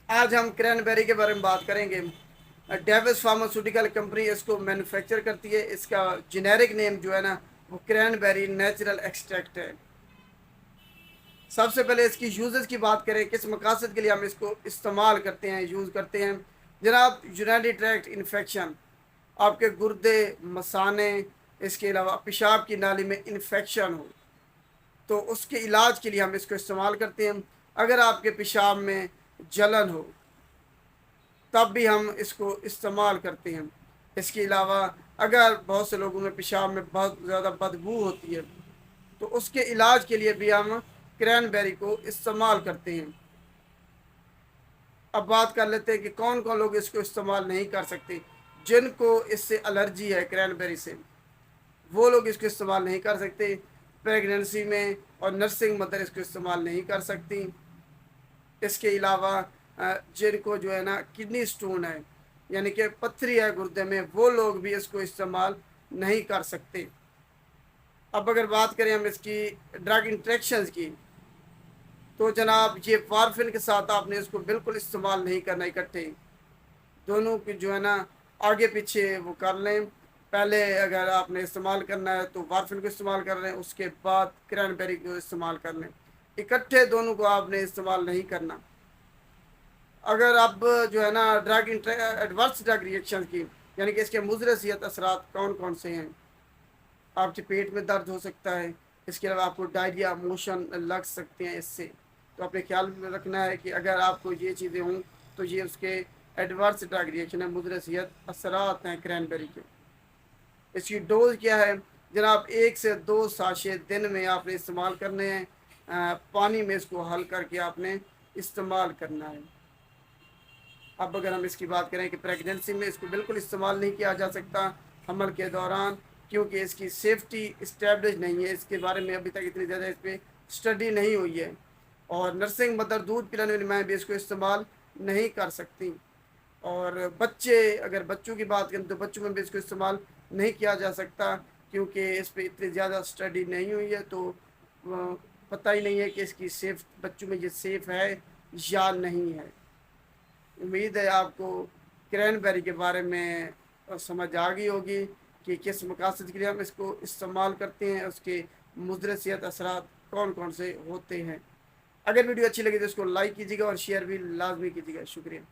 आज हम क्रैनबेरी के बारे में बात करेंगे। डेविस फार्मास्यूटिकल कंपनी इसको मैन्युफैक्चर करती है। इसका जेनेरिक नेम जो है ना वो क्रैनबेरी नेचुरल एक्सट्रैक्ट है। सबसे पहले इसकी यूजेस की बात करें, किस मकासद के लिए हम इसको इस्तेमाल करते हैं, यूज़ करते हैं। जनाब, यूरिनरी ट्रैक्ट इन्फेक्शन, आपके गुर्दे, मसाने, इसके अलावा पेशाब की नाली में इन्फेक्शन हो तो उसके इलाज के लिए हम इसको इस्तेमाल करते हैं। अगर आपके पेशाब में जलन हो तब भी हम इसको इस्तेमाल करते हैं। इसके अलावा अगर बहुत से लोगों में पेशाब में बहुत ज़्यादा बदबू होती है तो उसके इलाज के लिए भी हम क्रैनबेरी को इस्तेमाल करते हैं। अब बात कर लेते हैं कि कौन कौन लोग इसको इस्तेमाल नहीं कर सकते। जिनको इससे एलर्जी है क्रैनबेरी से, वो लोग इसको इस्तेमाल नहीं कर सकते। प्रेगनेंसी में और नर्सिंग मदर इसको इस्तेमाल नहीं कर सकती। इसके अलावा जिनको जो है ना किडनी स्टोन है, यानी कि पथरी है गुर्दे में, वो लोग भी इसको इस्तेमाल नहीं कर सकते। अब अगर बात करें हम इसकी ड्रग इंट्रैक्शंस की, तो जनाब ये वारफिन के साथ आपने इसको बिल्कुल इस्तेमाल नहीं करना इकट्ठे। दोनों की जो है ना आगे पीछे वो कर लें। पहले अगर आपने इस्तेमाल करना है तो वारफिन को इस्तेमाल कर लें, उसके बाद क्रैनबेरी को इस्तेमाल कर लें। इकट्ठे दोनों को आपने इस्तेमाल नहीं करना। अगर आप जो है ना एडवर्स ड्रग रिएक्शन की, यानी कि इसके मुज़र सेहत असरात कौन कौन से हैं। आपके पेट में दर्द हो सकता है, इसके अलावा आपको डायरिया, मोशन लग सकते हैं इससे। तो अपने ख्याल में रखना है कि अगर आपको ये चीज़ें हों तो ये उसके एडवर्स ड्रग रिएक्शन है, मुज़र सेहत असरात हैं क्रैनबेरी के। इसकी डोज क्या है जनाब, 1 से 2 साशे दिन में आपने इस्तेमाल करने हैं। पानी में इसको हल करके आपने इस्तेमाल करना है। अब अगर हम इसकी बात करें कि प्रेगनेंसी में इसको बिल्कुल इस्तेमाल नहीं किया जा सकता हमल के दौरान, क्योंकि इसकी सेफ्टी इस्टेब्लिश नहीं है। इसके बारे में अभी तक इतनी ज़्यादा इस पर स्टडी नहीं हुई है। और नर्सिंग मदर, दूध पिलाने वाली माएँ भी इसको इस्तेमाल नहीं कर सकती। और बच्चे, अगर बच्चों की बात करें तो बच्चों में भी इसको इस्तेमाल नहीं किया जा सकता, क्योंकि इस पर इतनी ज़्यादा स्टडी नहीं हुई है। तो पता ही नहीं है कि इसकी सेफ बच्चों में ये सेफ़ है या नहीं है। उम्मीद है आपको क्रैनबेरी के बारे में समझ आ गई होगी कि किस मकासद के लिए हम इसको इस्तेमाल करते हैं, उसके मुज़र सेहत असरात कौन कौन से होते हैं। अगर वीडियो अच्छी लगी तो इसको लाइक कीजिएगा और शेयर भी लाजमी कीजिएगा। शुक्रिया।